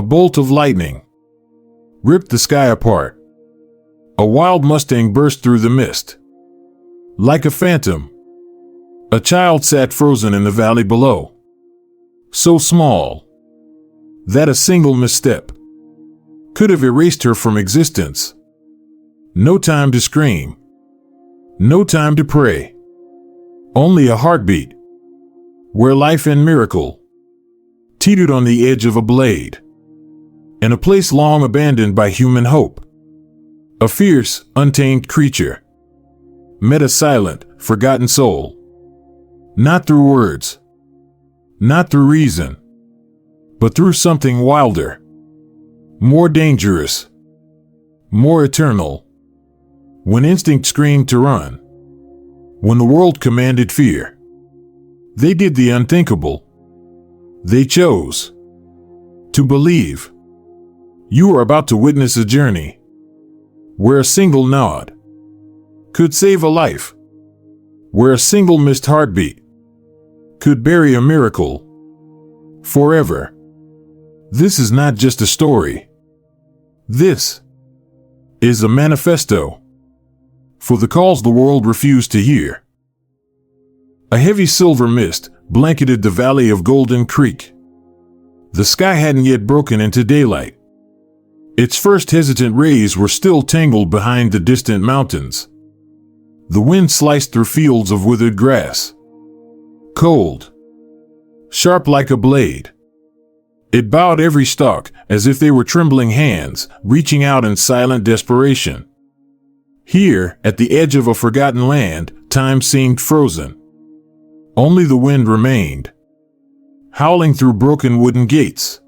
A bolt of lightning ripped the sky apart. A wild Mustang burst through the mist. Like a phantom, a child sat frozen in the valley below. So small that a single misstep could have erased her from existence. No time to scream. No time to pray. Only a heartbeat where life and miracle teetered on the edge of a blade. In a place long abandoned by human hope, a fierce, untamed creature met a silent, forgotten soul. Not through words, not through reason, but through something wilder, more dangerous, more eternal. When instinct screamed to run, when the world commanded fear, they did the unthinkable. They chose to believe. You are about to witness a journey where a single nod could save a life, where a single missed heartbeat could bury a miracle forever. This is not just a story. This is a manifesto for the calls the world refused to hear. A heavy silver mist blanketed the valley of Golden Creek. The sky hadn't yet broken into daylight. Its first hesitant rays were still tangled behind the distant mountains. The wind sliced through fields of withered grass. Cold, sharp like a blade. It bowed every stalk as if they were trembling hands reaching out in silent desperation. Here, at the edge of a forgotten land, time seemed frozen. Only the wind remained, howling through broken wooden gates,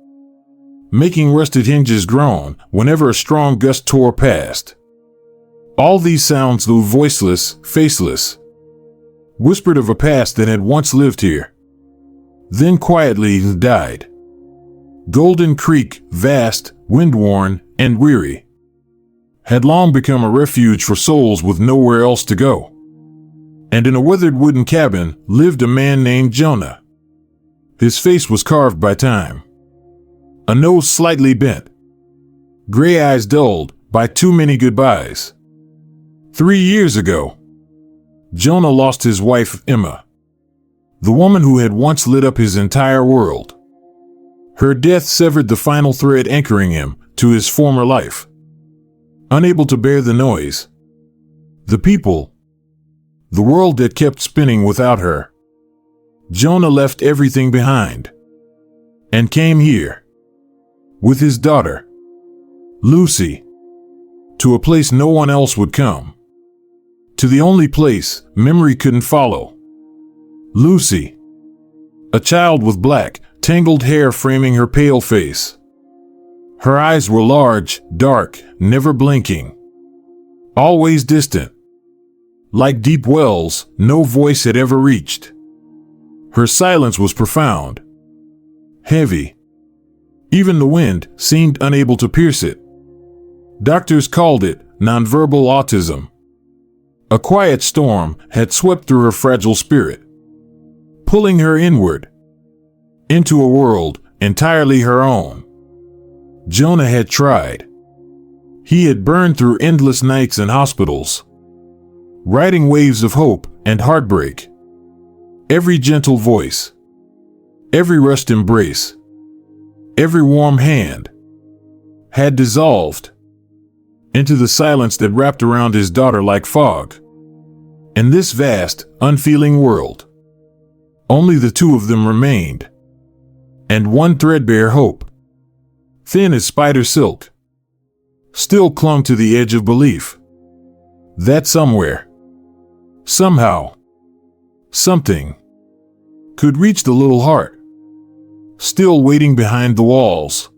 making rusted hinges groan whenever a strong gust tore past. All these sounds, though voiceless, faceless, whispered of a past that had once lived here, then quietly died. Golden Creek, vast, wind-worn, and weary, had long become a refuge for souls with nowhere else to go. And in a weathered wooden cabin lived a man named Jonah. His face was carved by time, a nose slightly bent, gray eyes dulled by too many goodbyes. 3 years ago, Jonah lost his wife, Emma, the woman who had once lit up his entire world. Her death severed the final thread anchoring him to his former life. Unable to bear the noise, the people, the world that kept spinning without her, Jonah left everything behind and came here with his daughter, Lucy, to a place no one else would come, to the only place memory couldn't follow. Lucy, a child with black, tangled hair framing her pale face. Her eyes were large, dark, never blinking, always distant, like deep wells no voice had ever reached. Her silence was profound, heavy. Even the wind seemed unable to pierce it. Doctors called it nonverbal autism. A quiet storm had swept through her fragile spirit, pulling her inward, into a world entirely her own. Jonah had tried. He had burned through endless nights in hospitals, riding waves of hope and heartbreak. Every gentle voice, every rushed embrace, every warm hand had dissolved into the silence that wrapped around his daughter like fog. In this vast, unfeeling world, only the two of them remained, and one threadbare hope, thin as spider silk, still clung to the edge of belief that somewhere, somehow, something could reach the little heart still waiting behind the walls.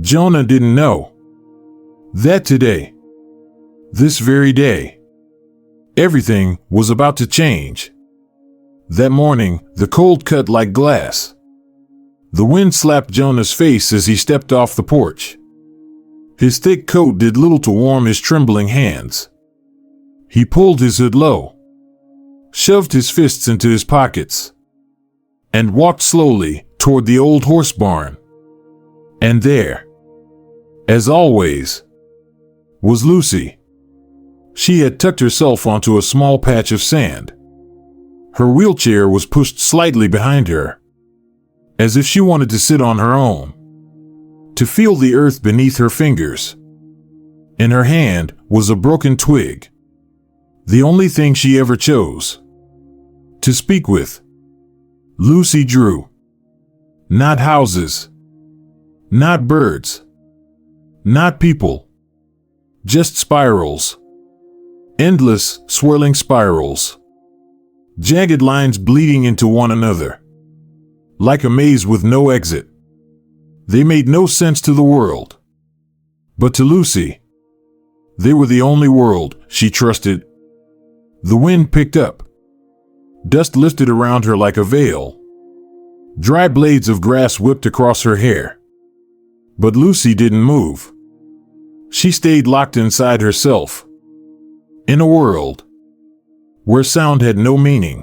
Jonah didn't know that today, this very day, everything was about to change. That morning, the cold cut like glass. The wind slapped Jonah's face as he stepped off the porch. His thick coat did little to warm his trembling hands. He pulled his hood low, shoved his fists into his pockets, and walked slowly toward the old horse barn. And there, as always, was Lucy. She had tucked herself onto a small patch of sand. Her wheelchair was pushed slightly behind her, as if she wanted to sit on her own, to feel the earth beneath her fingers. In her hand was a broken twig, the only thing she ever chose to speak with. Lucy drew. Not houses, not birds, not people, just spirals. Endless, swirling spirals. Jagged lines bleeding into one another. Like a maze with no exit. They made no sense to the world. But to Lucy, they were the only world she trusted. The wind picked up. Dust lifted around her like a veil. Dry blades of grass whipped across her hair. But Lucy didn't move. She stayed locked inside herself. In a world where sound had no meaning,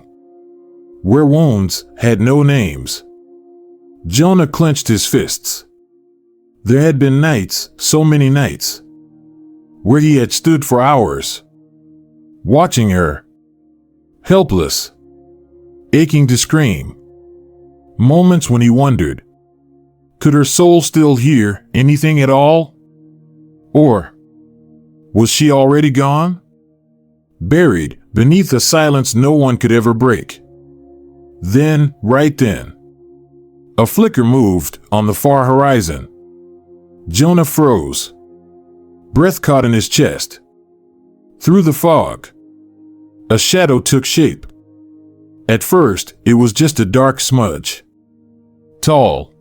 where wounds had no names. Jonah clenched his fists. There had been nights, so many nights, where he had stood for hours, watching her, helpless, aching to scream. Moments when he wondered, could her soul still hear anything at all? Or was she already gone? Buried beneath a silence no one could ever break. Then, right then, a flicker moved on the far horizon. Jonah froze. Breath caught in his chest. Through the fog, a shadow took shape. At first, it was just a dark smudge. Tall,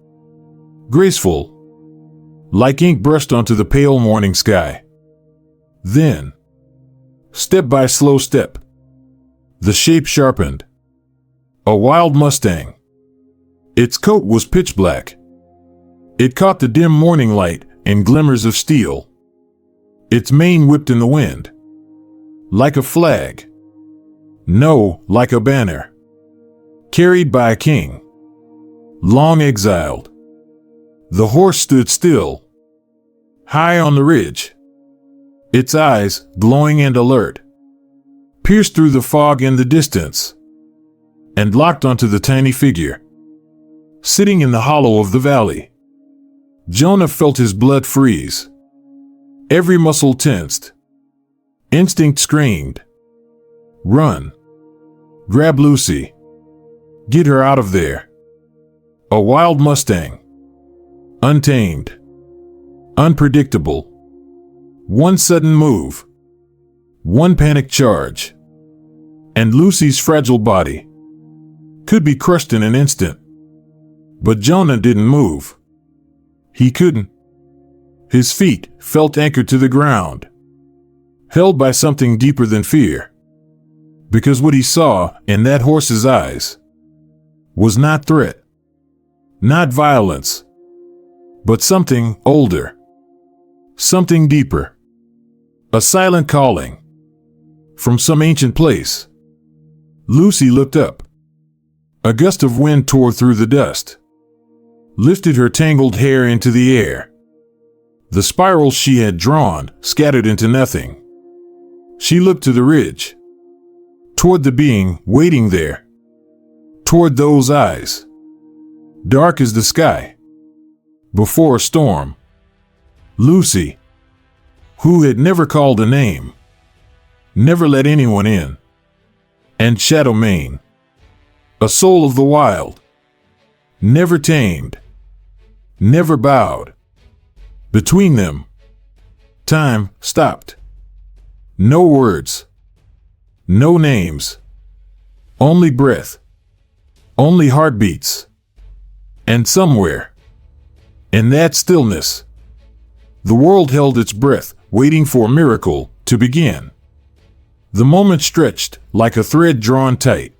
graceful, like ink brushed onto the pale morning sky. Then, step by slow step, the shape sharpened. A wild Mustang. Its coat was pitch black. It caught the dim morning light and glimmers of steel. Its mane whipped in the wind. Like a flag. No, like a banner. Carried by a king. Long exiled. The horse stood still. High on the ridge. Its eyes, glowing and alert, pierced through the fog in the distance, and locked onto the tiny figure, sitting in the hollow of the valley. Jonah felt his blood freeze. Every muscle tensed. Instinct screamed. Run. Grab Lucy. Get her out of there. A wild Mustang. Untamed. Unpredictable. One sudden move. One panic charge. And Lucy's fragile body could be crushed in an instant. But Jonah didn't move. He couldn't. His feet felt anchored to the ground, held by something deeper than fear. Because what he saw in that horse's eyes was not threat, not violence, but something older, something deeper. A silent calling from some ancient place. Lucy looked up. A gust of wind tore through the dust, lifted her tangled hair into the air. The spirals she had drawn scattered into nothing. She looked to the ridge, toward the being waiting there, toward those eyes, dark as the sky, before a storm. Lucy, who had never called a name, never let anyone in. And Shadow Mane, a soul of the wild, never tamed, never bowed. Between them, time stopped. No words, no names, only breath, only heartbeats. And somewhere, in that stillness, the world held its breath, waiting for a miracle to begin. The moment stretched like a thread drawn tight.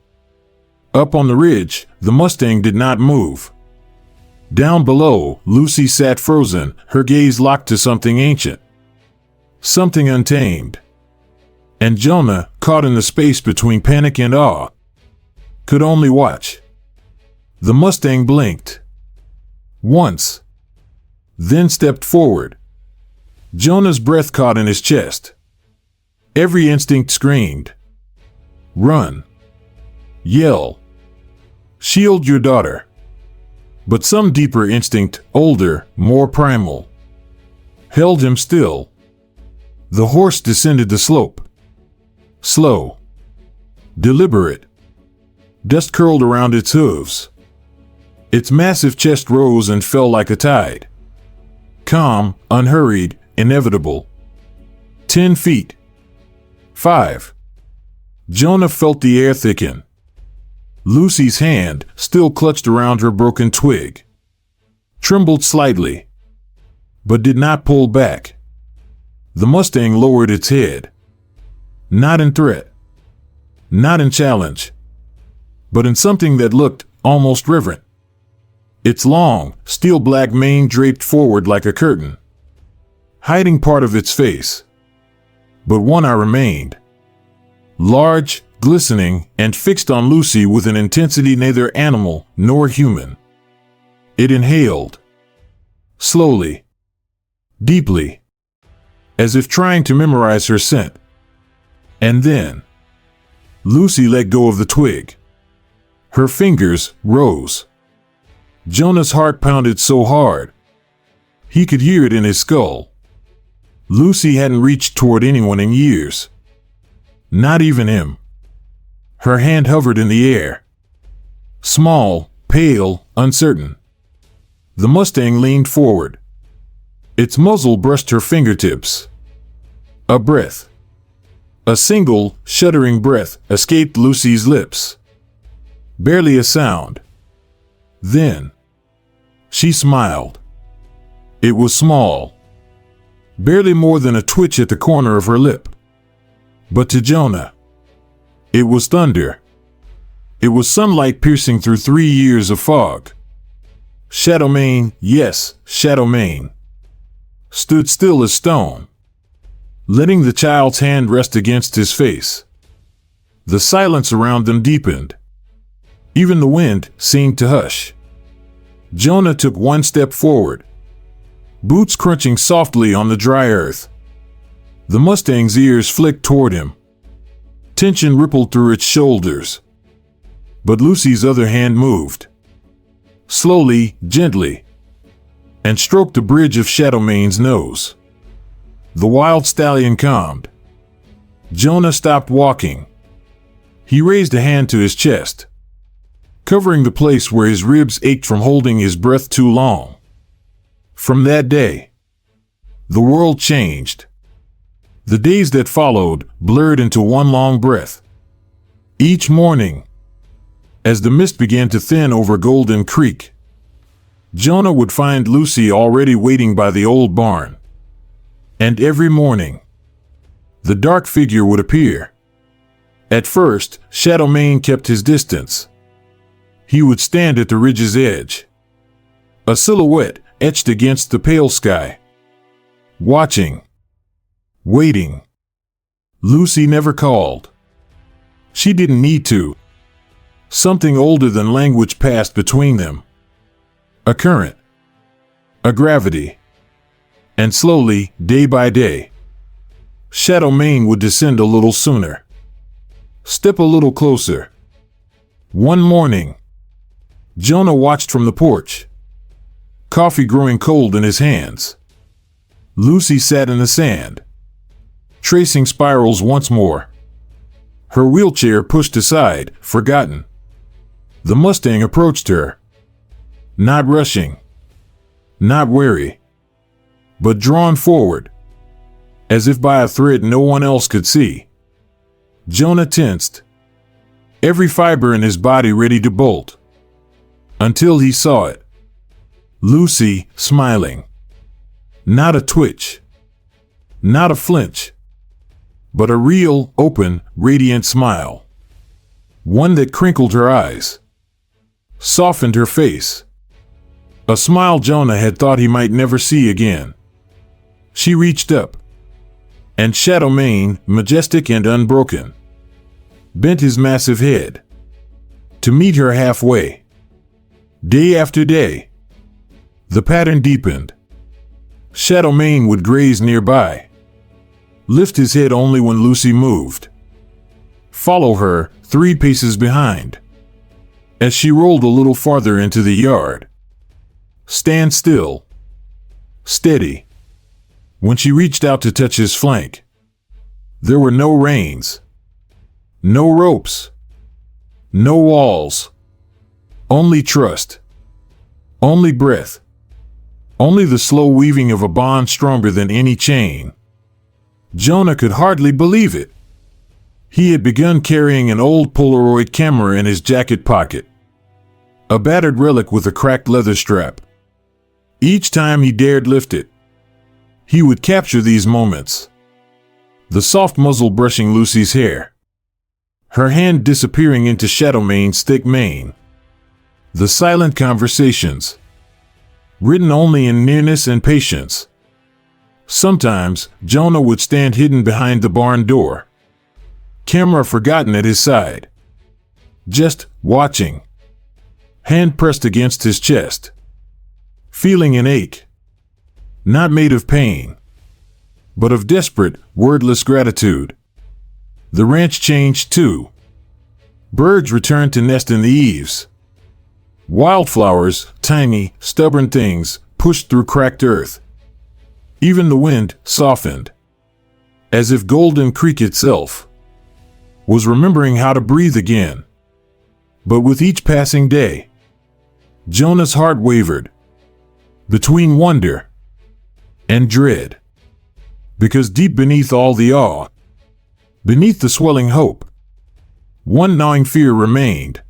Up on the ridge, the Mustang did not move. Down below, Lucy sat frozen, her gaze locked to something ancient, something untamed. And Jonah, caught in the space between panic and awe, could only watch. The Mustang blinked. Once. then stepped forward. Jonah's breath caught in his chest. Every instinct screamed. Run. Yell. Shield your daughter. But some deeper instinct, older, more primal, held him still. The horse descended the slope. Slow. Deliberate. Dust curled around its hooves. Its massive chest rose and fell like a tide. Calm, unhurried, inevitable. 10 feet. 5. Jonah felt the air thicken. Lucy's hand, still clutched around her broken twig, trembled slightly, but did not pull back. The Mustang lowered its head. Not in threat. Not in challenge. But in something that looked almost reverent. Its long, steel-black mane draped forward like a curtain, hiding part of its face. But one eye remained. Large, glistening, and fixed on Lucy with an intensity neither animal nor human. It inhaled. Slowly. Deeply. As if trying to memorize her scent. And then Lucy let go of the twig. Her fingers rose. Jonah's heart pounded so hard he could hear it in his skull. Lucy hadn't reached toward anyone in years. Not even him. Her hand hovered in the air. Small, pale, uncertain. The Mustang leaned forward. Its muzzle brushed her fingertips. A breath. A single, shuddering breath escaped Lucy's lips. Barely a sound. Then she smiled. It was small. Barely more than a twitch at the corner of her lip. But to Jonah, it was thunder. It was sunlight piercing through 3 years of fog. Shadowmane, yes, Shadowmane, stood still as stone, letting the child's hand rest against his face. The silence around them deepened. Even the wind seemed to hush. Jonah took one step forward, boots crunching softly on the dry earth. The Mustang's ears flicked toward him. Tension rippled through its shoulders. But Lucy's other hand moved. Slowly, gently, and stroked the bridge of Shadowmane's nose. The wild stallion calmed. Jonah stopped walking. He raised a hand to his chest, covering the place where his ribs ached from holding his breath too long. From that day, the world changed. The days that followed blurred into one long breath. Each morning, as the mist began to thin over Golden Creek, Jonah would find Lucy already waiting by the old barn. And every morning, the dark figure would appear. At first, Shadowmane kept his distance. He would stand at the ridge's edge, a silhouette etched against the pale sky, watching, waiting. Lucy never called. She didn't need to. Something older than language passed between them. A current. A gravity. And slowly, day by day, Shadowmane would descend a little sooner. Step a little closer. One morning, Jonah watched from the porch, coffee growing cold in his hands. Lucy sat in the sand, tracing spirals once more. Her wheelchair pushed aside, forgotten. The Mustang approached her. Not rushing. Not wary. But drawn forward, as if by a thread no one else could see. Jonah tensed, every fiber in his body ready to bolt, until he saw it. Lucy, smiling. Not a twitch. Not a flinch. But a real, open, radiant smile. One that crinkled her eyes, softened her face. A smile Jonah had thought he might never see again. She reached up, and Shadowmane, majestic and unbroken, bent his massive head to meet her halfway. Day after day, the pattern deepened. Shadow Mane would graze nearby, lift his head only when Lucy moved, follow her 3 paces behind. As she rolled a little farther into the yard, stand still, steady. When she reached out to touch his flank, there were no reins, no ropes, no walls, only trust, only breath, only the slow weaving of a bond stronger than any chain. Jonah could hardly believe it. He had begun carrying an old Polaroid camera in his jacket pocket, a battered relic with a cracked leather strap. Each time he dared lift it, he would capture these moments. The soft muzzle brushing Lucy's hair, her hand disappearing into Shadow Mane's thick mane. The silent conversations, written only in nearness and patience. Sometimes, Jonah would stand hidden behind the barn door, camera forgotten at his side, just watching, hand pressed against his chest, feeling an ache, not made of pain, but of desperate, wordless gratitude. The ranch changed too. Birds returned to nest in the eaves. Wildflowers, tiny, stubborn things, pushed through cracked earth. Even the wind softened, as if Golden Creek itself was remembering how to breathe again. But with each passing day, Jonah's heart wavered between wonder and dread, because deep beneath all the awe, beneath the swelling hope, one gnawing fear remained.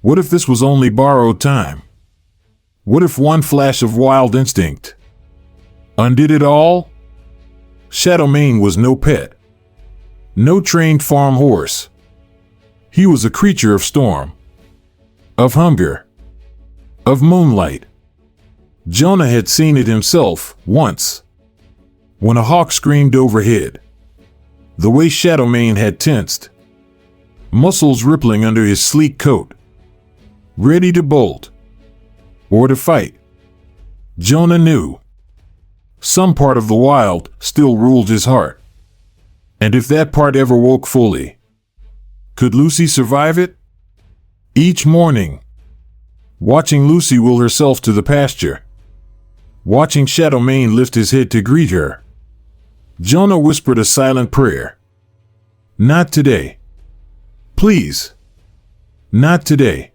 What if this was only borrowed time? What if one flash of wild instinct undid it all? Shadow Mane was no pet, no trained farm horse. He was a creature of storm, of hunger, of moonlight. Jonah had seen it himself once, when a hawk screamed overhead. The way Shadow Mane had tensed, muscles rippling under his sleek coat, ready to bolt or to fight. Jonah knew some part of the wild still ruled his heart. And if that part ever woke fully, could Lucy survive it? Each morning, watching Lucy will herself to the pasture, watching Shadow Mane lift his head to greet her, Jonah whispered a silent prayer. Not today. Please. Not today.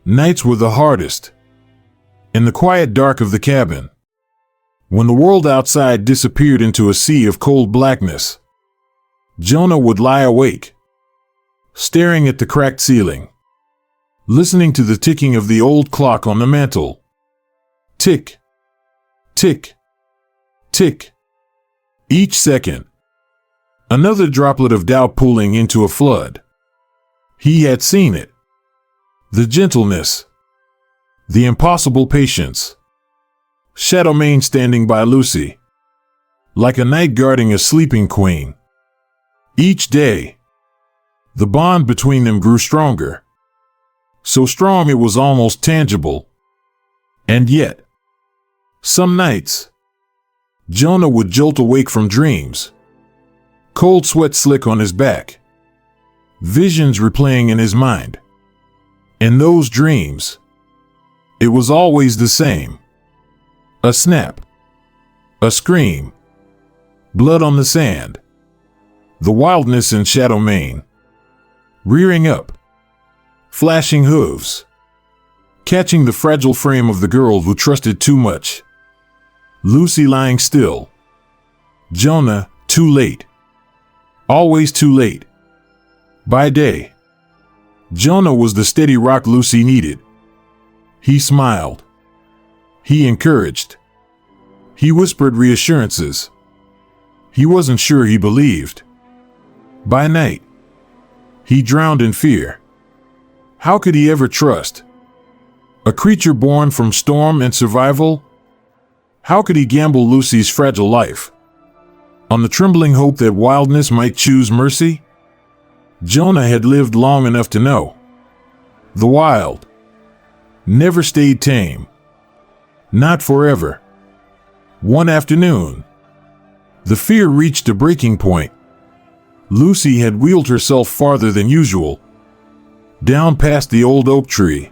Nights were the hardest. In the quiet dark of the cabin, when the world outside disappeared into a sea of cold blackness, Jonah would lie awake, staring at the cracked ceiling, listening to the ticking of the old clock on the mantel. Tick, tick, tick. Each second, another droplet of doubt pooling into a flood. He had seen it. The gentleness, the impossible patience. Shadow Mane standing by Lucy, like a knight guarding a sleeping queen. Each day, the bond between them grew stronger. So strong it was almost tangible. And yet, some nights, Jonah would jolt awake from dreams, cold sweat slick on his back, visions replaying in his mind. In those dreams, it was always the same. A snap, a scream, blood on the sand, the wildness in Shadow Mane, rearing up, flashing hooves, catching the fragile frame of the girl who trusted too much. Lucy lying still. Jonah, too late. Always too late. By day, Jonah was the steady rock Lucy needed. He smiled. He encouraged. He whispered reassurances. He wasn't sure he believed. By night, he drowned in fear. How could he ever trust a creature born from storm and survival? How could he gamble Lucy's fragile life on the trembling hope that wildness might choose mercy? Jonah had lived long enough to know the wild never stayed tame. Not forever. One afternoon, the fear reached a breaking point. Lucy had wheeled herself farther than usual, down past the old oak tree,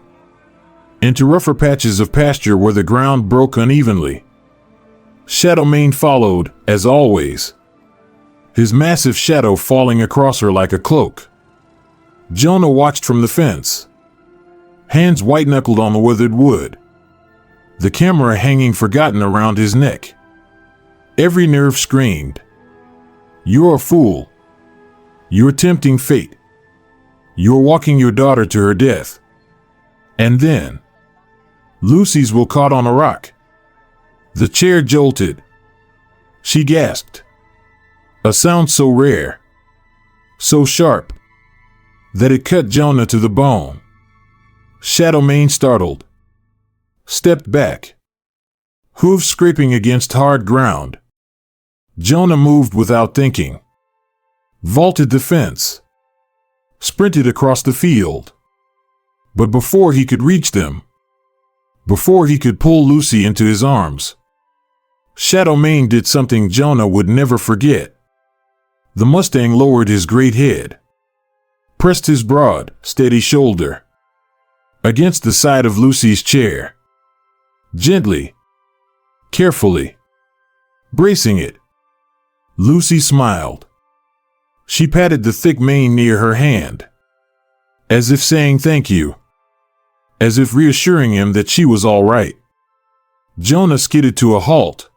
into rougher patches of pasture where the ground broke unevenly. Shadowmane followed, as always, his massive shadow falling across her like a cloak. Jonah watched from the fence, hands white-knuckled on the withered wood, the camera hanging forgotten around his neck. Every nerve screamed, "You're a fool. You're tempting fate. You're walking your daughter to her death." And then, Lucy's will caught on a rock. The chair jolted. She gasped. A sound so rare, so sharp, that it cut Jonah to the bone. Shadowmane, startled, stepped back, hooves scraping against hard ground. Jonah moved without thinking, vaulted the fence, sprinted across the field. But before he could reach them, before he could pull Lucy into his arms, Shadowmane did something Jonah would never forget. The Mustang lowered his great head, pressed his broad, steady shoulder against the side of Lucy's chair, gently, carefully, bracing it. Lucy smiled. She patted the thick mane near her hand, as if saying thank you, as if reassuring him that she was all right. Jonah skidded to a halt,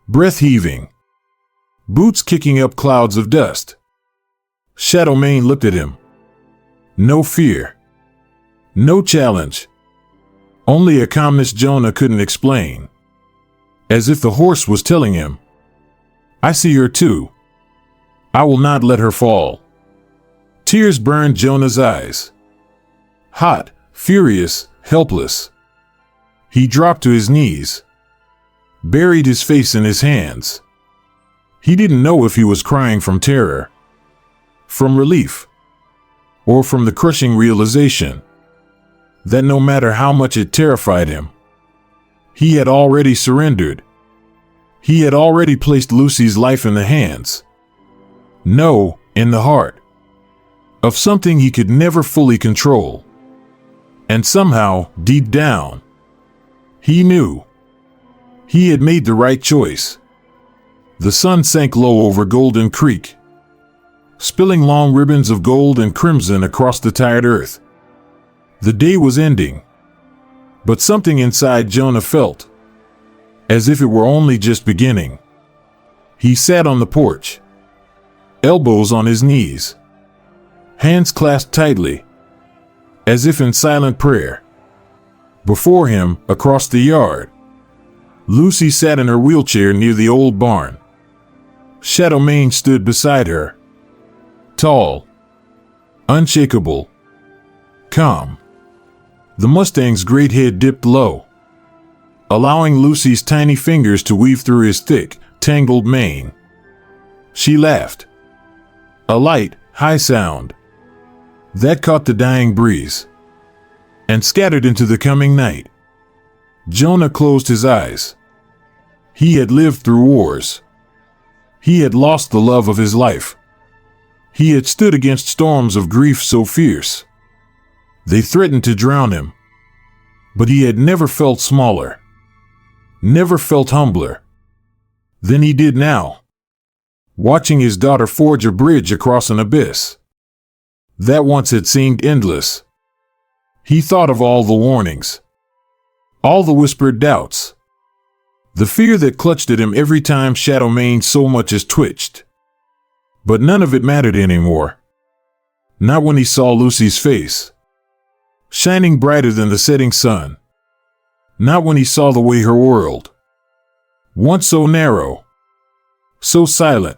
breath heaving, boots kicking up clouds of dust. Shadowmane looked at him. No fear, no challenge, only a calmness Jonah couldn't explain, as if the horse was telling him, "I see her too. I will not let her fall." Tears burned Jonah's eyes. Hot, furious, helpless. He dropped to his knees, buried his face in his hands. He didn't know if he was crying from terror, from relief, or from the crushing realization that no matter how much it terrified him, he had already surrendered. He had already placed Lucy's life in the hands, no, in the heart, of something he could never fully control. And somehow, deep down, he knew he had made the right choice. The sun sank low over Golden Creek, spilling long ribbons of gold and crimson across the tired earth. The day was ending, but something inside Jonah felt as if it were only just beginning. He sat on the porch, elbows on his knees, hands clasped tightly, as if in silent prayer. Before him, across the yard, Lucy sat in her wheelchair near the old barn. Shadowmane stood beside her, tall, unshakable, calm. The Mustang's great head dipped low, allowing Lucy's tiny fingers to weave through his thick, tangled mane. She laughed, a light, high sound that caught the dying breeze and scattered into the coming night. Jonah closed his eyes. He had lived through wars. He had lost the love of his life. He had stood against storms of grief so fierce they threatened to drown him. But he had never felt smaller, never felt humbler than he did now, watching his daughter forge a bridge across an abyss that once had seemed endless. He thought of all the warnings, all the whispered doubts, the fear that clutched at him every time Shadowmane so much as twitched. But none of it mattered anymore. Not when he saw Lucy's face, shining brighter than the setting sun. Not when he saw the way her world, once so narrow, so silent,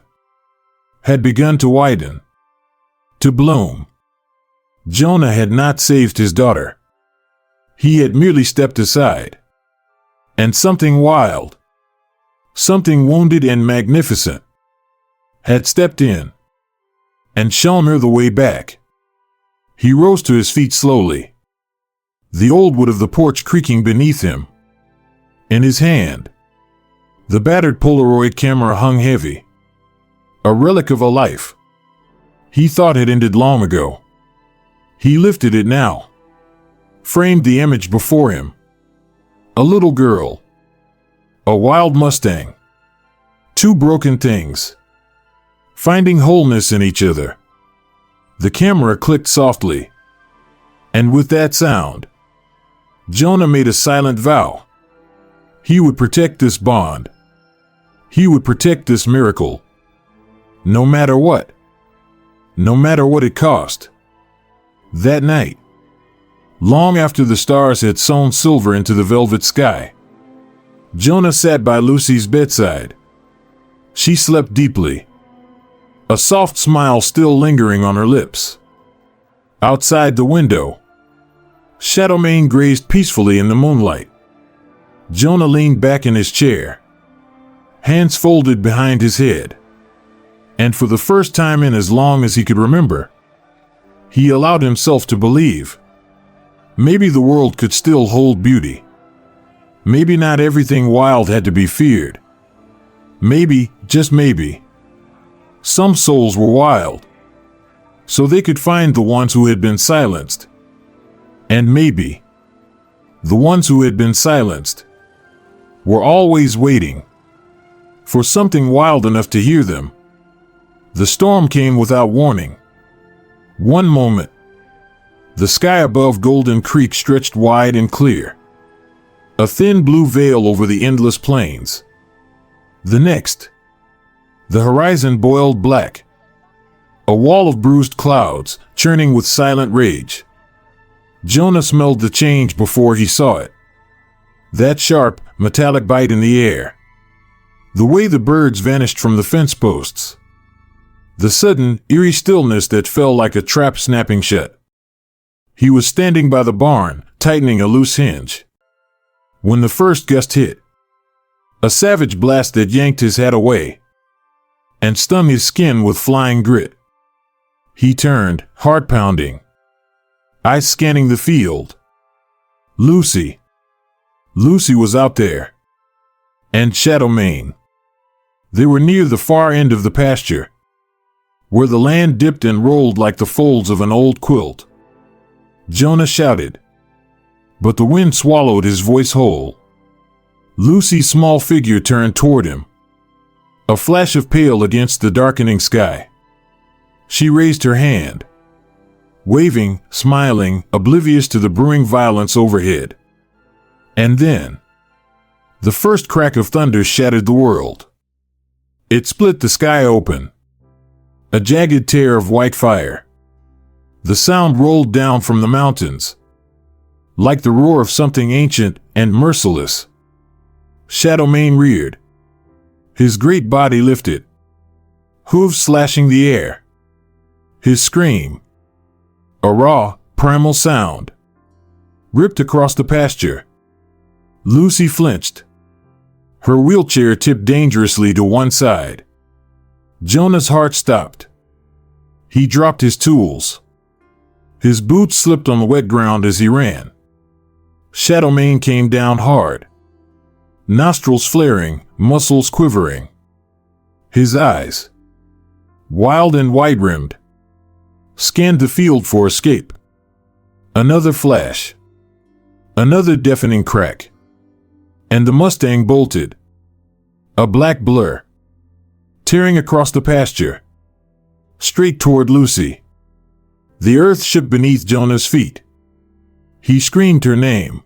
had begun to widen, to bloom. Jonah had not saved his daughter. He had merely stepped aside. And something wild, something wounded and magnificent, had stepped in and shown her the way back. He rose to his feet slowly, the old wood of the porch creaking beneath him. In his hand, The battered Polaroid camera hung heavy. A relic of a life he thought had ended long ago. He lifted it now, framed the image before him. A little girl. A wild Mustang. Two broken things, finding wholeness in each other. The camera clicked softly, and with that sound, Jonah made a silent vow. He would protect this bond. He would protect this miracle. No matter what. No matter what it cost. That night, long after the stars had sewn silver into the velvet sky, Jonah sat by Lucy's bedside. She slept deeply, a soft smile still lingering on her lips. Outside the window, Shadowmane grazed peacefully in the moonlight. Jonah leaned back in his chair, hands folded behind his head, and for the first time in as long as he could remember, he allowed himself to believe. Maybe the world could still hold beauty. Maybe not everything wild had to be feared. Maybe, just maybe, some souls were wild, so they could find the ones who had been silenced. And maybe the ones who had been silenced were always waiting for something wild enough to hear them. The storm came without warning. One moment, the sky above Golden Creek stretched wide and clear, a thin blue veil over the endless plains. The next, the horizon boiled black, a wall of bruised clouds churning with silent rage. Jonah smelled the change before he saw it. That sharp, metallic bite in the air. The way the birds vanished from the fence posts. The sudden, eerie stillness that fell like a trap snapping shut. He was standing by the barn, tightening a loose hinge, when the first gust hit. A savage blast that yanked his hat away and stung his skin with flying grit. He turned, heart pounding, eyes scanning the field. Lucy. Lucy was out there. And Shadowmane. They were near the far end of the pasture, where the land dipped and rolled like the folds of an old quilt. Jonah shouted, but the wind swallowed his voice whole. Lucy's small figure turned toward him, a flash of pale against the darkening sky. She raised her hand, waving, smiling, oblivious to the brewing violence overhead. And then, the first crack of thunder shattered the world. It split the sky open, a jagged tear of white fire. The sound rolled down from the mountains, like the roar of something ancient and merciless. Shadowmane reared, his great body lifted, hooves slashing the air. His scream, a raw, primal sound, ripped across the pasture. Lucy flinched. Her wheelchair tipped dangerously to one side. Jonah's heart stopped. He dropped his tools. His boots slipped on the wet ground as he ran. Shadowmane came down hard, nostrils flaring, muscles quivering. His eyes, wild and wide-rimmed, scanned the field for escape. Another flash. Another deafening crack. And the Mustang bolted, a black blur, tearing across the pasture, straight toward Lucy. The earth shook beneath Jonah's feet. He screamed her name,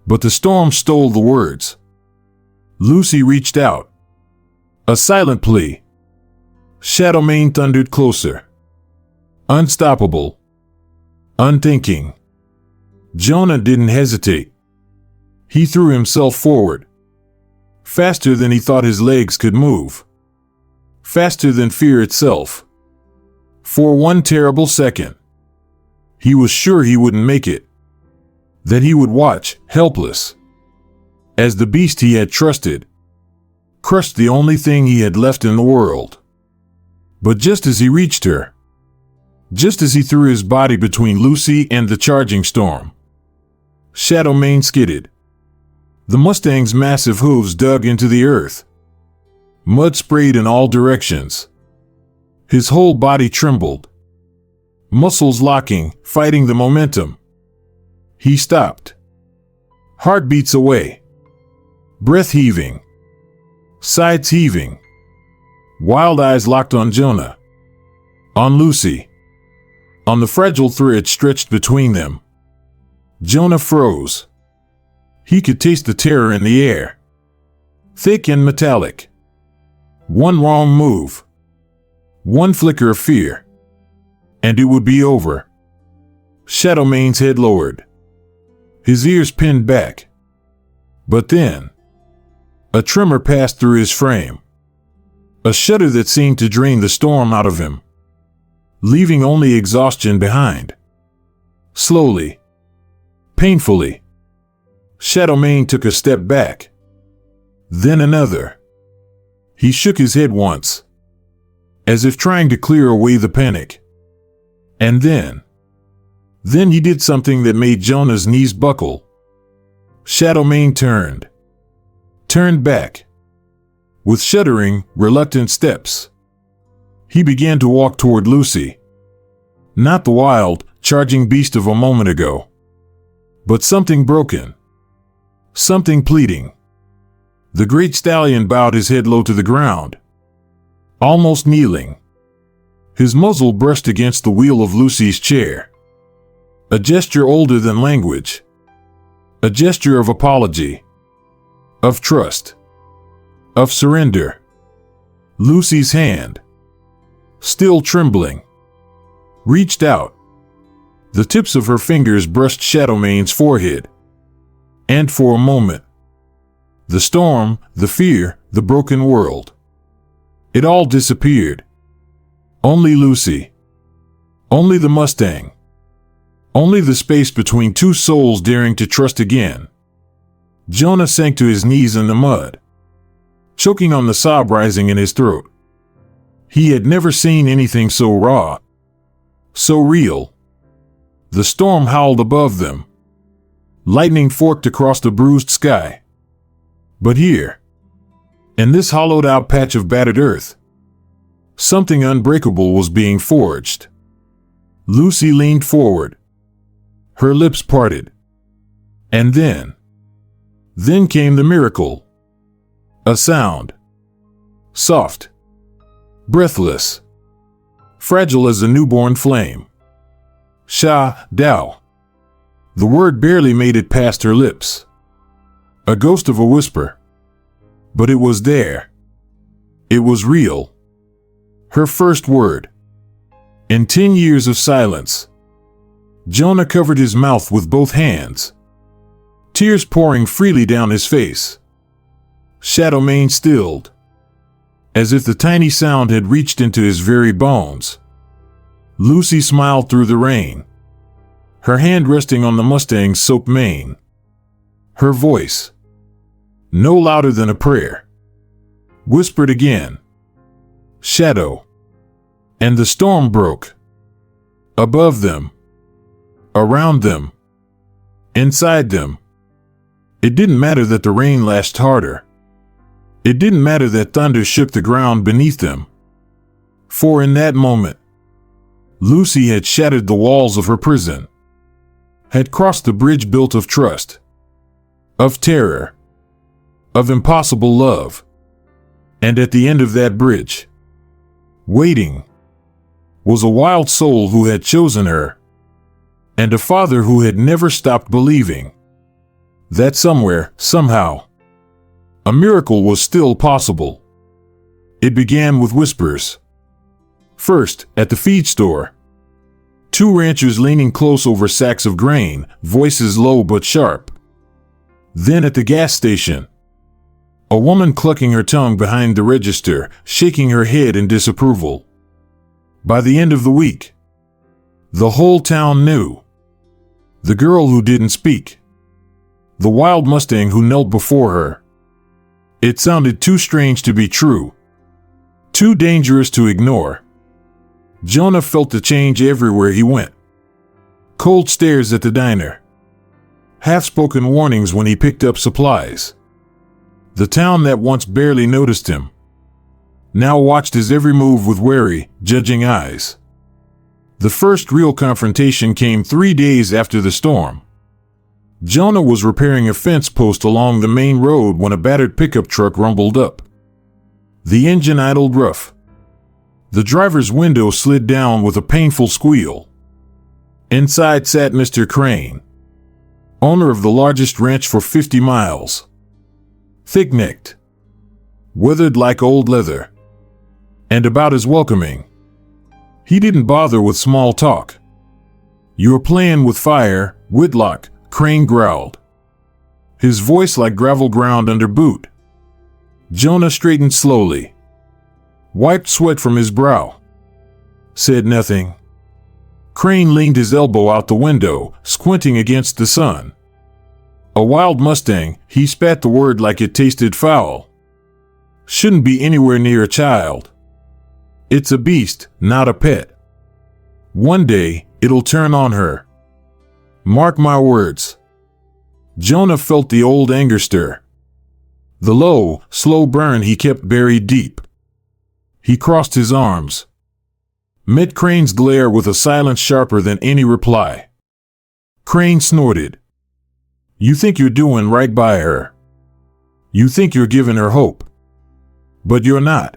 but the storm stole the words. Lucy reached out, a silent plea. Shadowmane thundered closer, unstoppable, unthinking. Jonah didn't hesitate. He threw himself forward, faster than he thought his legs could move, faster than fear itself. For one terrible second, he was sure he wouldn't make it, that he would watch, helpless, as the beast he had trusted crushed the only thing he had left in the world. But just as he reached her, just as he threw his body between Lucy and the charging storm, Shadowmane skidded. The Mustang's massive hooves dug into the earth. Mud sprayed in all directions. His whole body trembled. Muscles locking, fighting the momentum. He stopped. Heartbeats away. Breath heaving. Sides heaving. Wild eyes locked on Jonah. On Lucy. On the fragile thread stretched between them. Jonah froze. He could taste the terror in the air. Thick and metallic. One wrong move. One flicker of fear. And it would be over. Shadowmane's head lowered. His ears pinned back. But then, a tremor passed through his frame. A shudder that seemed to drain the storm out of him, leaving only exhaustion behind. Slowly, painfully, Shadowmane took a step back. Then another. He shook his head once, as if trying to clear away the panic. And then he did something that made Jonah's knees buckle. Shadowmane turned back. With shuddering, reluctant steps, he began to walk toward Lucy. Not the wild, charging beast of a moment ago, but something broken. Something pleading. The great stallion bowed his head low to the ground, almost kneeling. His muzzle brushed against the wheel of Lucy's chair. A gesture older than language. A gesture of apology. Of trust. Of surrender. Lucy's hand, still trembling, reached out. The tips of her fingers brushed Shadowmane's forehead. And for a moment, the storm, the fear, the broken world, it all disappeared. Only Lucy. Only the Mustang. Only the space between two souls daring to trust again. Jonah sank to his knees in the mud, choking on the sob rising in his throat. He had never seen anything so raw, so real. The storm howled above them. Lightning forked across the bruised sky. But here, in this hollowed-out patch of battered earth, something unbreakable was being forged. Lucy leaned forward. Her lips parted. And then came the miracle. A sound. Soft. Breathless. Fragile as a newborn flame. Sha-Dao. The word barely made it past her lips. A ghost of a whisper. But it was there. It was real. Her first word. In 10 years of silence. Jonah covered his mouth with both hands, tears pouring freely down his face. Shadowmane stilled, as if the tiny sound had reached into his very bones. Lucy smiled through the rain, her hand resting on the Mustang's soaked mane. Her voice, no louder than a prayer, whispered again. Shadow. And the storm broke. Above them. Around them. Inside them. It didn't matter that the rain lashed harder. It didn't matter that thunder shook the ground beneath them. For in that moment, Lucy had shattered the walls of her prison, had crossed the bridge built of trust, of terror, of impossible love. And at the end of that bridge, waiting, was a wild soul who had chosen her, and a father who had never stopped believing that somewhere, somehow, a miracle was still possible. It began with whispers. First, at the feed store. Two ranchers leaning close over sacks of grain, voices low but sharp. Then at the gas station. A woman clucking her tongue behind the register, shaking her head in disapproval. By the end of the week, the whole town knew. The girl who didn't speak. The wild Mustang who knelt before her. It sounded too strange to be true. Too dangerous to ignore. Jonah felt the change everywhere he went. Cold stares at the diner. half-spoken warnings when he picked up supplies. The town that once barely noticed him now watched his every move with wary, judging eyes. The first real confrontation came 3 days after the storm. Jonah was repairing a fence post along the main road when a battered pickup truck rumbled up. The engine idled rough. The driver's window slid down with a painful squeal. Inside sat Mr. Crane, owner of the largest ranch for 50 miles. Thick-necked, weathered like old leather, and about as welcoming. He didn't bother with small talk. "You're playing with fire, Whitlock," Crane growled, his voice like gravel ground under boot. Jonah straightened slowly, wiped sweat from his brow, said nothing. Crane leaned his elbow out the window, squinting against the sun. "A wild Mustang," he spat the word like it tasted foul. "Shouldn't be anywhere near a child. It's a beast, not a pet. One day, it'll turn on her. Mark my words." Jonah felt the old anger stir. The low, slow burn he kept buried deep. He crossed his arms, met Crane's glare with a silence sharper than any reply. Crane snorted. "You think you're doing right by her. You think you're giving her hope. But you're not.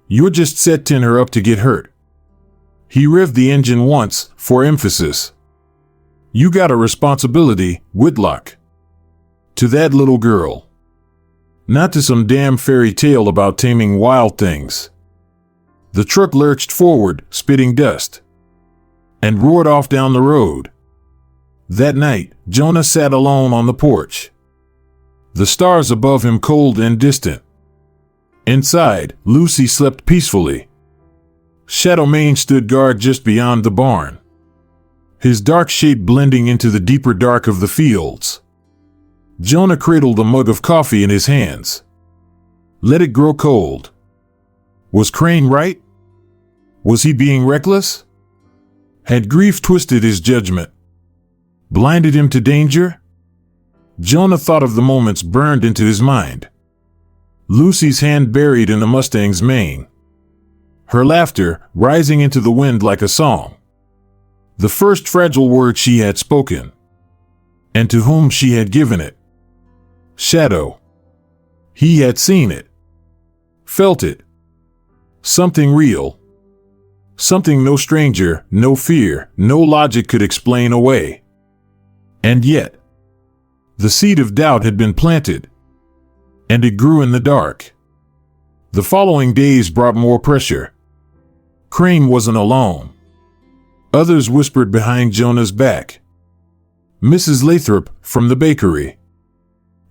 You're just setting her up to get hurt." He revved the engine once, for emphasis. "You got a responsibility, Whitlock. To that little girl. Not to some damn fairy tale about taming wild things." The truck lurched forward, spitting dust, and roared off down the road. That night, Jonah sat alone on the porch, the stars above him cold and distant. Inside, Lucy slept peacefully. Shadow Mane stood guard just beyond the barn, his dark shape blending into the deeper dark of the fields. Jonah cradled a mug of coffee in his hands. Let it grow cold. Was Crane right? Was he being reckless? Had grief twisted his judgment, blinded him to danger? Jonah thought of the moments burned into his mind. Lucy's hand buried in the Mustang's mane, her laughter rising into the wind like a song. The first fragile word she had spoken, and to whom she had given it. Shadow. He had seen it, felt it. Something real. Something no stranger, no fear, no logic could explain away. And yet, the seed of doubt had been planted, and it grew in the dark. The following days brought more pressure. Crane wasn't alone. Others whispered behind Jonah's back. Mrs. Lathrop, from the bakery,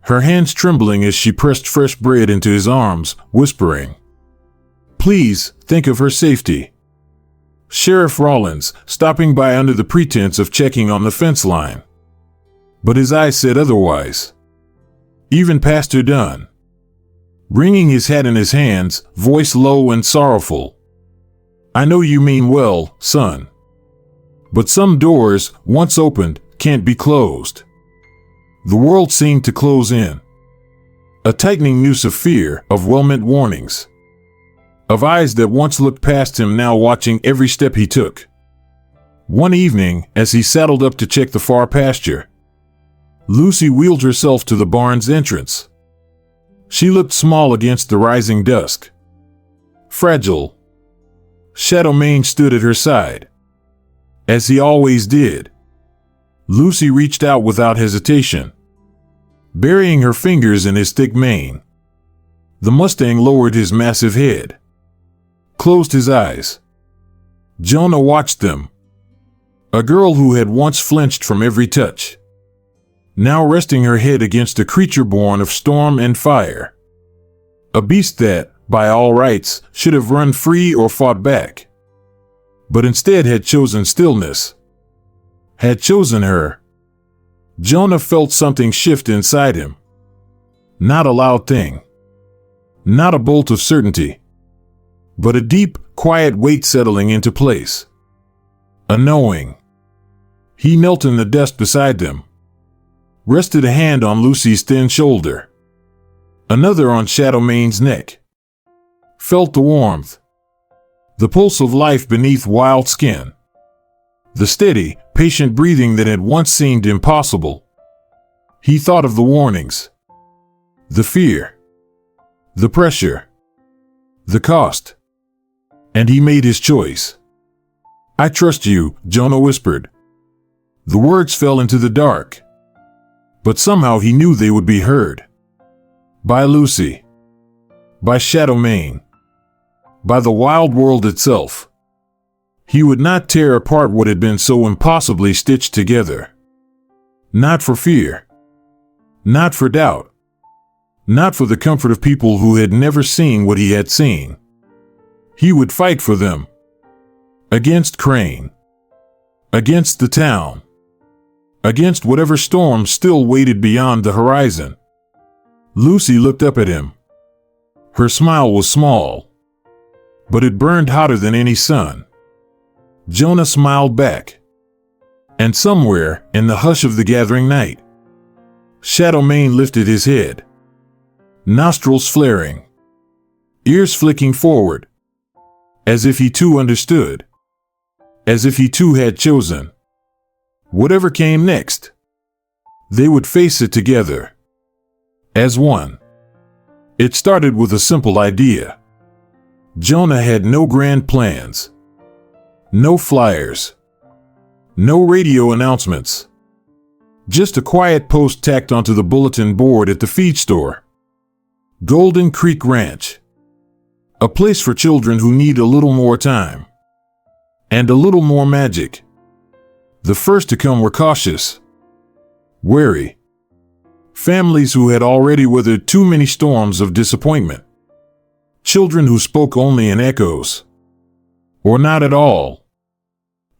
her hands trembling as she pressed fresh bread into his arms, whispering, "Please, think of her safety." Sheriff Rollins, stopping by under the pretense of checking on the fence line. But his eyes said otherwise. Even Pastor Dunn, wringing his hat in his hands, voice low and sorrowful. "I know you mean well, son. But some doors, once opened, can't be closed." The world seemed to close in. A tightening noose of fear, of well-meant warnings, of eyes that once looked past him now watching every step he took. One evening, as he saddled up to check the far pasture, Lucy wheeled herself to the barn's entrance. She looked small against the rising dusk. Fragile. Shadow Mane stood at her side, as he always did. Lucy reached out without hesitation, burying her fingers in his thick mane. The Mustang lowered his massive head, closed his eyes. Jonah watched them. A girl who had once flinched from every touch, now resting her head against a creature born of storm and fire. A beast that, by all rights, should have run free or fought back, but instead had chosen stillness, had chosen her. Jonah felt something shift inside him. Not a loud thing, not a bolt of certainty, but a deep, quiet weight settling into place. A knowing. He knelt in the dust beside them, rested a hand on Lucy's thin shoulder, another on Shadowmane's neck. Felt the warmth, the pulse of life beneath wild skin, the steady, patient breathing that had once seemed impossible. He thought of the warnings, the fear, the pressure, the cost, and he made his choice. "I trust you," Jonah whispered. The words fell into the dark, but somehow he knew they would be heard. By Lucy, by Shadowmane, by the wild world itself. He would not tear apart what had been so impossibly stitched together. Not for fear, not for doubt, not for the comfort of people who had never seen what he had seen. He would fight for them. Against Crane. Against the town. Against whatever storm still waited beyond the horizon. Lucy looked up at him. Her smile was small, but it burned hotter than any sun. Jonah smiled back. And somewhere, in the hush of the gathering night, Shadowmane lifted his head. Nostrils flaring. Ears flicking forward. As if he too understood. As if he too had chosen. Whatever came next, they would face it together. As one. It started with a simple idea. Jonah had no grand plans. No flyers. No radio announcements. Just a quiet post tacked onto the bulletin board at the feed store. Golden Creek Ranch. A place for children who need a little more time. And a little more magic. The first to come were cautious. Wary. Families who had already weathered too many storms of disappointment. Children who spoke only in echoes. Or not at all.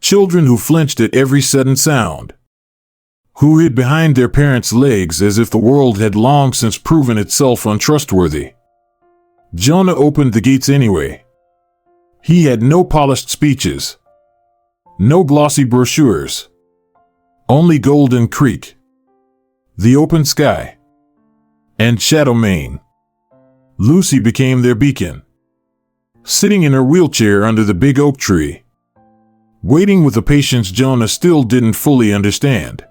Children who flinched at every sudden sound. Who hid behind their parents' legs as if the world had long since proven itself untrustworthy. Jonah opened the gates anyway. He had no polished speeches. No glossy brochures. Only Golden Creek. The open sky. And Shadowmane. Lucy became their beacon. Sitting in her wheelchair under the big oak tree. Waiting with a patience Jonah still didn't fully understand.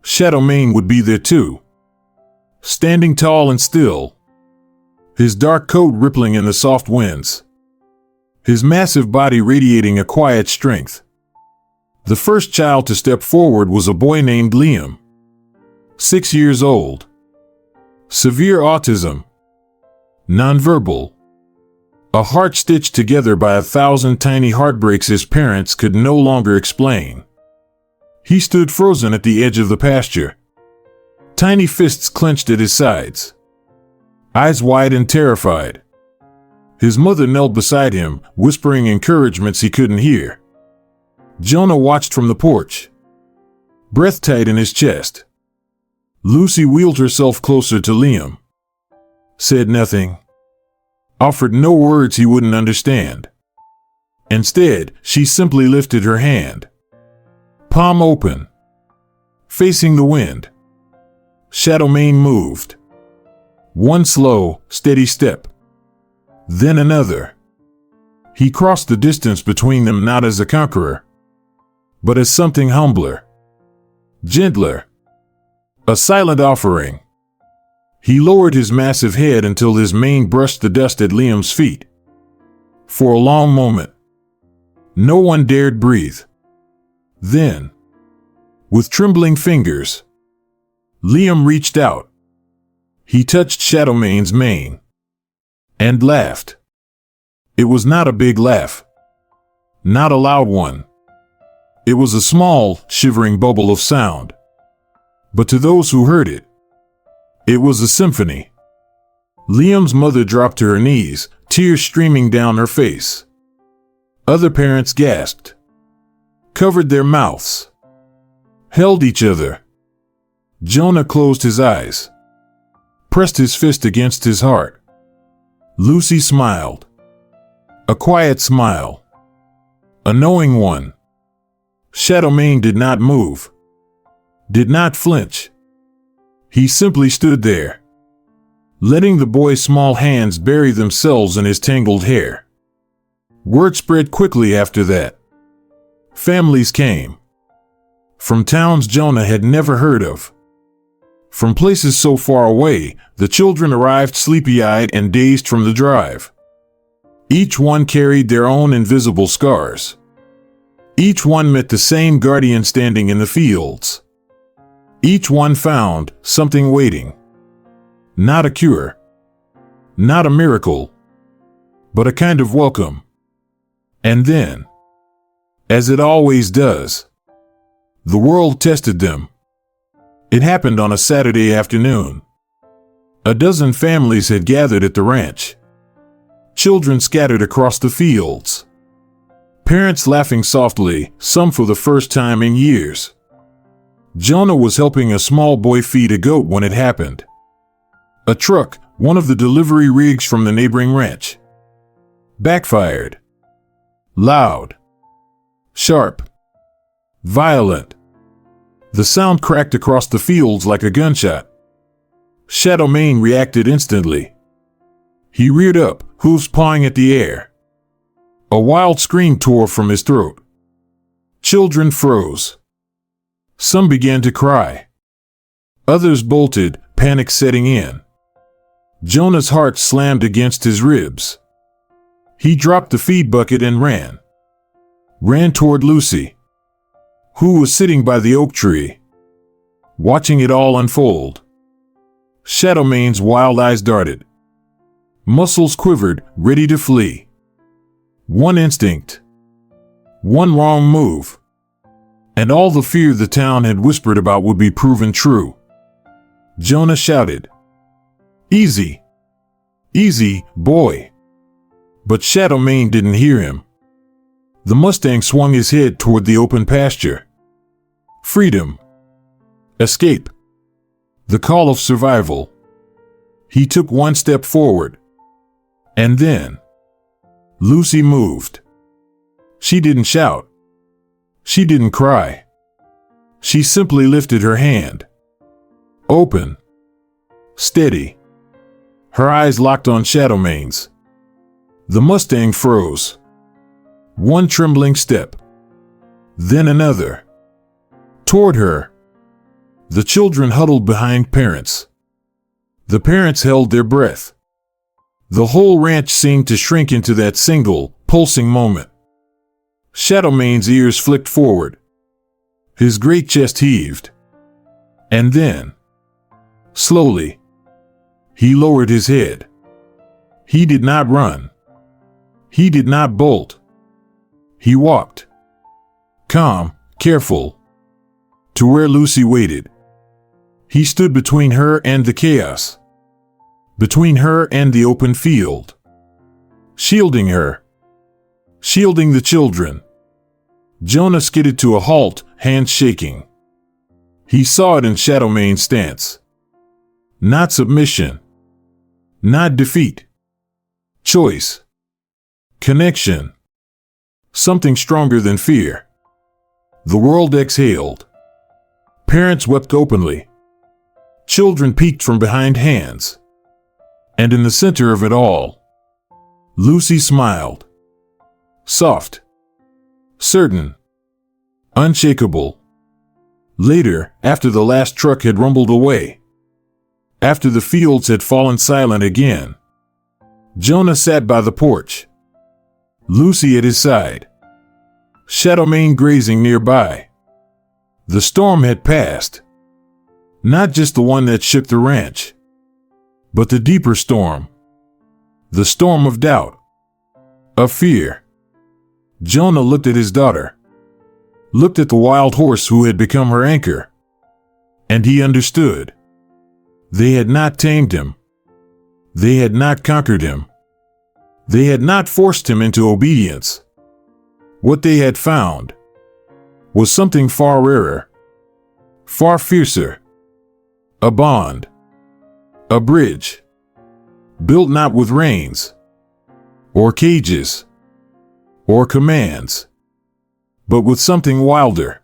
Shadowmane would be there too. Standing tall and still. His dark coat rippling in the soft winds. His massive body radiating a quiet strength. The first child to step forward was a boy named Liam. 6 years old. Severe autism. Nonverbal. A heart stitched together by 1,000 tiny heartbreaks his parents could no longer explain. He stood frozen at the edge of the pasture. Tiny fists clenched at his sides. Eyes wide and terrified. His mother knelt beside him, whispering encouragements he couldn't hear. Jonah watched from the porch. Breath tight in his chest. Lucy wheeled herself closer to Liam. Said nothing. Offered no words he wouldn't understand. Instead, she simply lifted her hand. Palm open. Facing the wind. Shadowmane moved. One slow, steady step. Then another. He crossed the distance between them not as a conqueror, but as something humbler. Gentler. A silent offering. He lowered his massive head until his mane brushed the dust at Liam's feet. For a long moment, no one dared breathe. Then, with trembling fingers, Liam reached out. He touched Shadowmane's mane. And laughed. It was not a big laugh. Not a loud one. It was a small, shivering bubble of sound. But to those who heard it, it was a symphony. Liam's mother dropped to her knees, tears streaming down her face. Other parents gasped. Covered their mouths. Held each other. Jonah closed his eyes. Pressed his fist against his heart. Lucy smiled. A quiet smile. A knowing one. Shadowmane did not move. Did not flinch. He simply stood there, letting the boy's small hands bury themselves in his tangled hair. Word spread quickly after that. Families came. From towns Jonah had never heard of. From places so far away, the children arrived sleepy-eyed and dazed from the drive. Each one carried their own invisible scars. Each one met the same guardian standing in the fields. Each one found something waiting. Not a cure. Not a miracle. But a kind of welcome. And then, as it always does, the world tested them. It happened on a Saturday afternoon. A dozen families had gathered at the ranch. Children scattered across the fields. Parents laughing softly, some for the first time in years. Jonah was helping a small boy feed a goat when it happened. A truck, one of the delivery rigs from the neighboring ranch, backfired. Loud. Sharp. Violent. The sound cracked across the fields like a gunshot. Shadow Mane reacted instantly. He reared up, hooves pawing at the air. A wild scream tore from his throat. Children froze. Some began to cry. Others bolted, panic setting in. Jonah's heart slammed against his ribs. He dropped the feed bucket and ran. Ran toward Lucy, who was sitting by the oak tree, watching it all unfold. Shadow Mane's wild eyes darted. Muscles quivered, ready to flee. One instinct. One wrong move. And all the fear the town had whispered about would be proven true. Jonah shouted, "Easy! Easy, boy!" But Shadow Mane didn't hear him. The Mustang swung his head toward the open pasture. Freedom. Escape. The call of survival. He took one step forward. And then Lucy moved. She didn't shout. She didn't cry. She simply lifted her hand. Open. Steady. Her eyes locked on Shadow Mane's. The Mustang froze. One trembling step. Then another. Toward her. The children huddled behind parents. The parents held their breath. The whole ranch seemed to shrink into that single, pulsing moment. Shadow Mane's ears flicked forward. His great chest heaved. And then, slowly, he lowered his head. He did not run. He did not bolt. He walked. Calm, careful. To where Lucy waited. He stood between her and the chaos. Between her and the open field. Shielding her. Shielding the children. Jonah skidded to a halt, hands shaking. He saw it in Shadow Mane's stance. Not submission. Not defeat. Choice. Connection. Something stronger than fear. The world exhaled. Parents wept openly. Children peeked from behind hands. And in the center of it all, Lucy smiled. Soft. Certain. Unshakable. Later, after the last truck had rumbled away, after the fields had fallen silent again, Jonah sat by the porch. Lucy at his side. Shadow Mane grazing nearby. The storm had passed. Not just the one that shook the ranch, but the deeper storm. The storm of doubt. Of fear. Jonah looked at his daughter. Looked at the wild horse who had become her anchor. And he understood. They had not tamed him. They had not conquered him. They had not forced him into obedience. What they had found was something far rarer, far fiercer. A bond. A bridge. Built not with reins, or cages, or commands, but with something wilder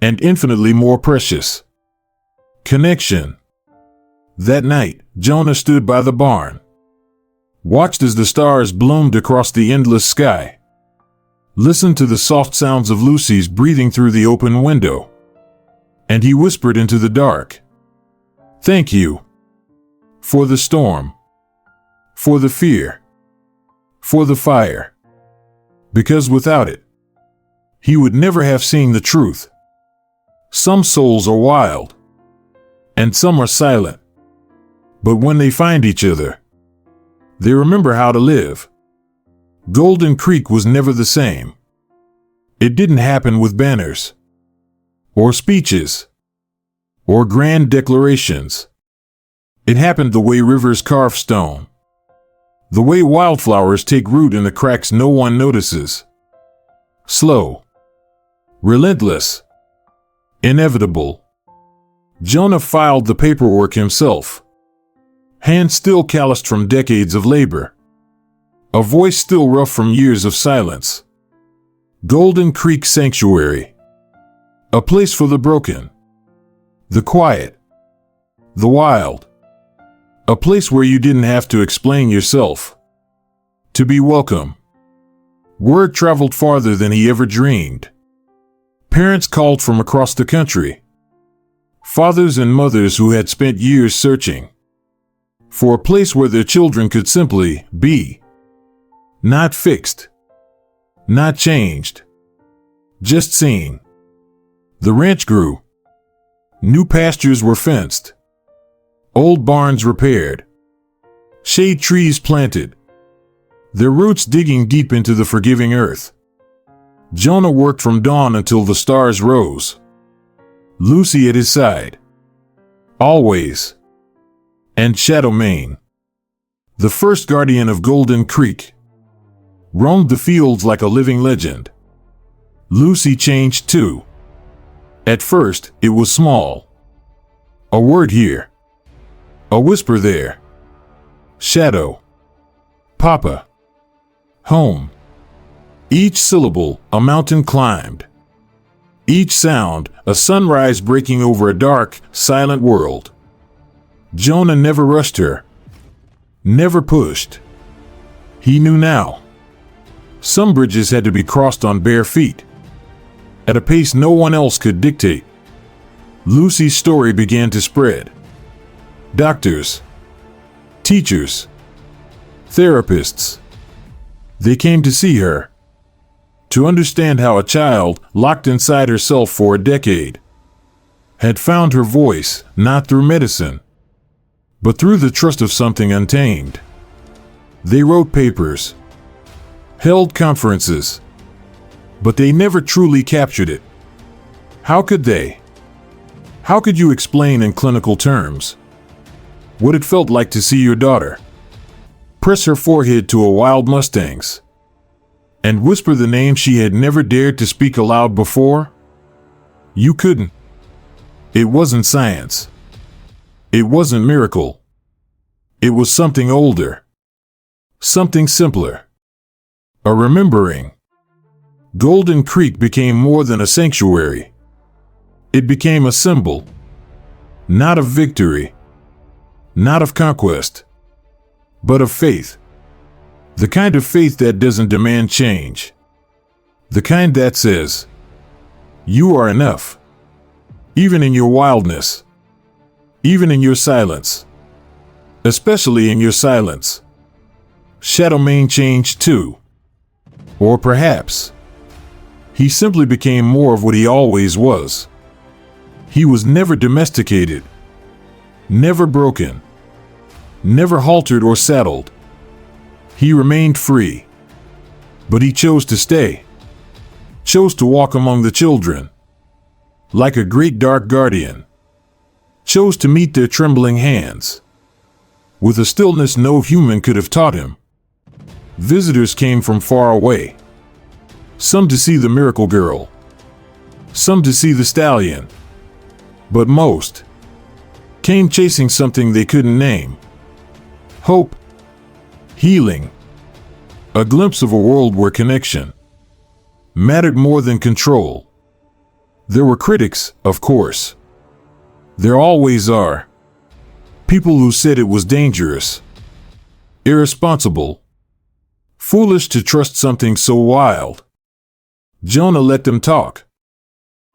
and infinitely more precious. Connection. That night, Jonah stood by the barn, watched as the stars bloomed across the endless sky, listened to the soft sounds of Lucy's breathing through the open window, and he whispered into the dark, "Thank you. For the storm. For the fear. For the fire. Because without it, he would never have seen the truth. Some souls are wild, and some are silent. But when they find each other, they remember how to live." Golden Creek was never the same. It didn't happen with banners, or speeches, or grand declarations. It happened the way rivers carve stone, the way wildflowers take root in the cracks no one notices. Slow, relentless, inevitable. Jonah filed the paperwork himself, hands still calloused from decades of labor, a voice still rough from years of silence. Golden Creek Sanctuary. A place for the broken, the quiet, the wild. A place where you didn't have to explain yourself to be welcome. Word traveled farther than he ever dreamed. Parents called from across the country, fathers and mothers who had spent years searching for a place where their children could simply be. Not fixed, not changed, just seen. The ranch grew. New pastures were fenced, old barns repaired, shade trees planted, their roots digging deep into the forgiving earth. Jonah worked from dawn until the stars rose, Lucy at his side, always. And Shadow Mane, the first guardian of Golden Creek, roamed the fields like a living legend. Lucy changed too. At first, it was small. A word here, a whisper there. Shadow. Papa. Home. Each syllable, a mountain climbed. Each sound, a sunrise breaking over a dark, silent world. Jonah never rushed her, never pushed. He knew now. Some bridges had to be crossed on bare feet, at a pace no one else could dictate. Lucy's story began to spread. Doctors, teachers, therapists. They came to see her, to understand how a child, locked inside herself for a decade, had found her voice, not through medicine, but through the trust of something untamed. They wrote papers, held conferences, but they never truly captured it. How could they? How could you explain in clinical terms what it felt like to see your daughter press her forehead to a wild Mustang's and whisper the name she had never dared to speak aloud before? You couldn't. It wasn't science. It wasn't miracle. It was something older. Something simpler. A remembering. Golden Creek became more than a sanctuary. It became a symbol. Not of victory. Not of conquest. But of faith. The kind of faith that doesn't demand change. The kind that says, you are enough. Even in your wildness. Even in your silence. Especially in your silence. Shadow Mane changed too. Or perhaps he simply became more of what he always was. He was never domesticated, never broken, never haltered or saddled. He remained free. But he chose to stay. Chose to walk among the children. Like a great dark guardian. Chose to meet their trembling hands. With a stillness no human could have taught him. Visitors came from far away. Some to see the miracle girl. Some to see the stallion. But most came chasing something they couldn't name. Hope. Healing. A glimpse of a world where connection mattered more than control. There were critics, of course. There always are. People who said it was dangerous, irresponsible, foolish to trust something so wild. Jonah let them talk.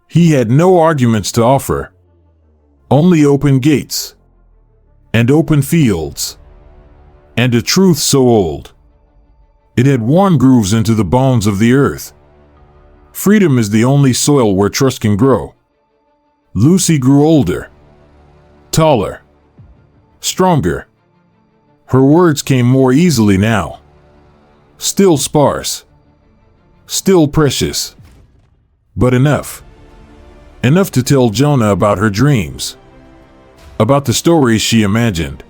He had no arguments to offer. Only open gates. And open fields. And a truth so old. It had worn grooves into the bones of the earth. Freedom is the only soil where trust can grow. Lucy grew older. Taller. Stronger. Her words came more easily now. Still sparse. Still precious. But enough. Enough to tell Jonah about her dreams. About the stories she imagined.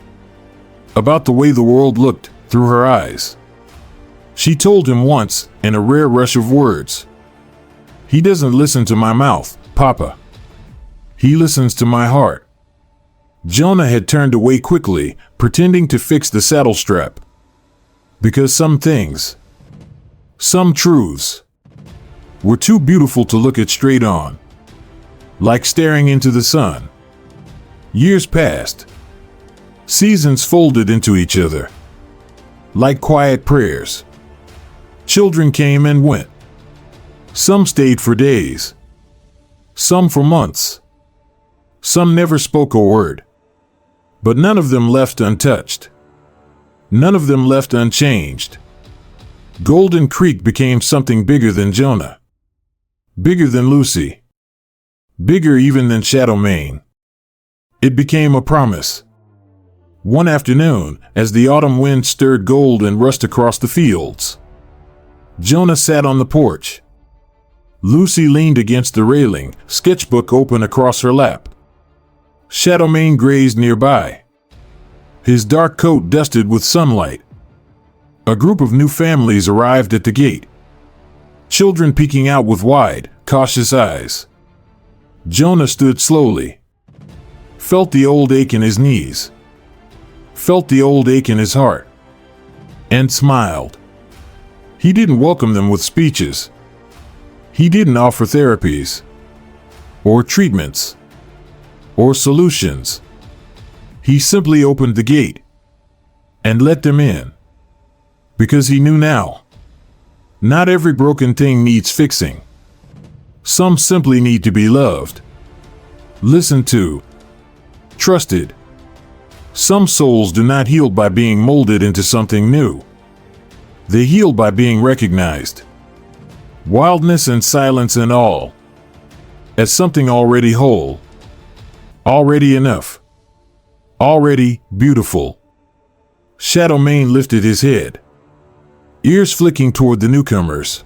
About the way the world looked through her eyes. She told him once, in a rare rush of words, "He doesn't listen to my mouth, Papa. He listens to my heart." Jonah had turned away quickly, pretending to fix the saddle strap. Because some things, some truths, were too beautiful to look at straight on. Like staring into the sun. Years passed. Seasons folded into each other. Like quiet prayers. Children came and went. Some stayed for days. Some for months. Some never spoke a word. But none of them left untouched. None of them left unchanged. Golden Creek became something bigger than Jonah. Bigger than Lucy. Bigger even than Shadowmane. It became a promise. One afternoon, as the autumn wind stirred gold and rust across the fields, Jonah sat on the porch. Lucy leaned against the railing, sketchbook open across her lap. Shadowmane grazed nearby, his dark coat dusted with sunlight. A group of new families arrived at the gate. Children peeking out with wide, cautious eyes. Jonah stood slowly. Felt the old ache in his knees. Felt the old ache in his heart. And smiled. He didn't welcome them with speeches. He didn't offer therapies. Or treatments. Or solutions. He simply opened the gate. And let them in. Because he knew now. Not every broken thing needs fixing. Some simply need to be loved. Listened to. Trusted. Some souls do not heal by being molded into something new. They heal by being recognized. Wildness and silence and all. As something already whole. Already enough. Already beautiful. Shadowmane lifted his head. Ears flicking toward the newcomers.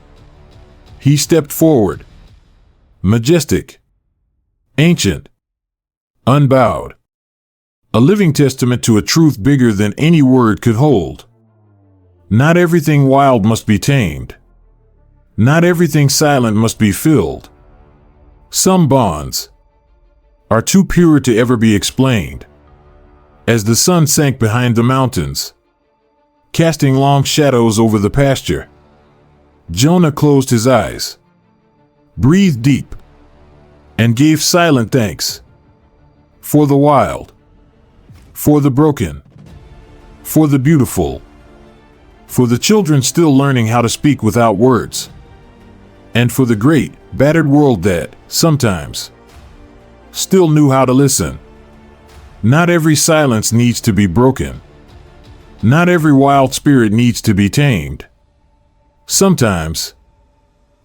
He stepped forward. Majestic. Ancient. Unbowed. A living testament to a truth bigger than any word could hold. Not everything wild must be tamed. Not everything silent must be filled. Some bonds are too pure to ever be explained. As the sun sank behind the mountains, casting long shadows over the pasture, Jonah closed his eyes, breathed deep, and gave silent thanks. For the wild, for the broken, for the beautiful, for the children still learning how to speak without words, and for the great, battered world that, sometimes, still knew how to listen. Not every silence needs to be broken. Not every wild spirit needs to be tamed. Sometimes,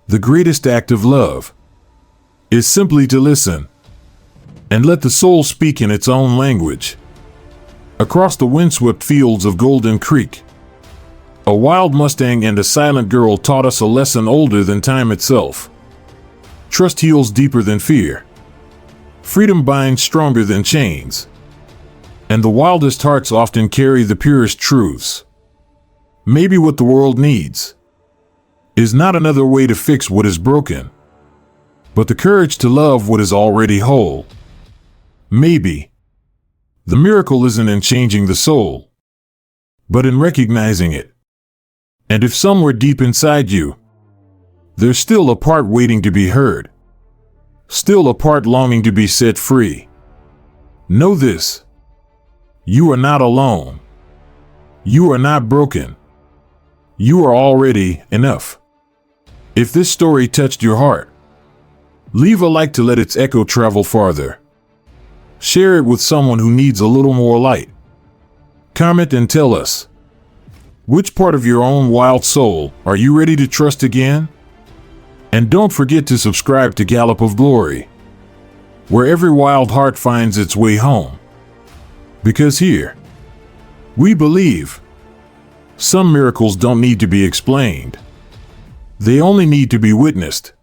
the greatest act of love is simply to listen and let the soul speak in its own language. Across the windswept fields of Golden Creek, a wild Mustang and a silent girl taught us a lesson older than time itself. Trust heals deeper than fear. Freedom binds stronger than chains. And the wildest hearts often carry the purest truths. Maybe what the world needs is not another way to fix what is broken, but the courage to love what is already whole. Maybe the miracle isn't in changing the soul, but in recognizing it. And if somewhere deep inside you, there's still a part waiting to be heard, still a part longing to be set free, Know this: you are not alone. You are not broken. You are already enough. If this story touched your heart, leave a like to let its echo travel farther. Share it with someone who needs a little more light. Comment and tell us, which part of your own wild soul are you ready to trust again? And don't forget to subscribe to Gallop of Glory, where every wild heart finds its way home. Because here, we believe some miracles don't need to be explained. They only need to be witnessed.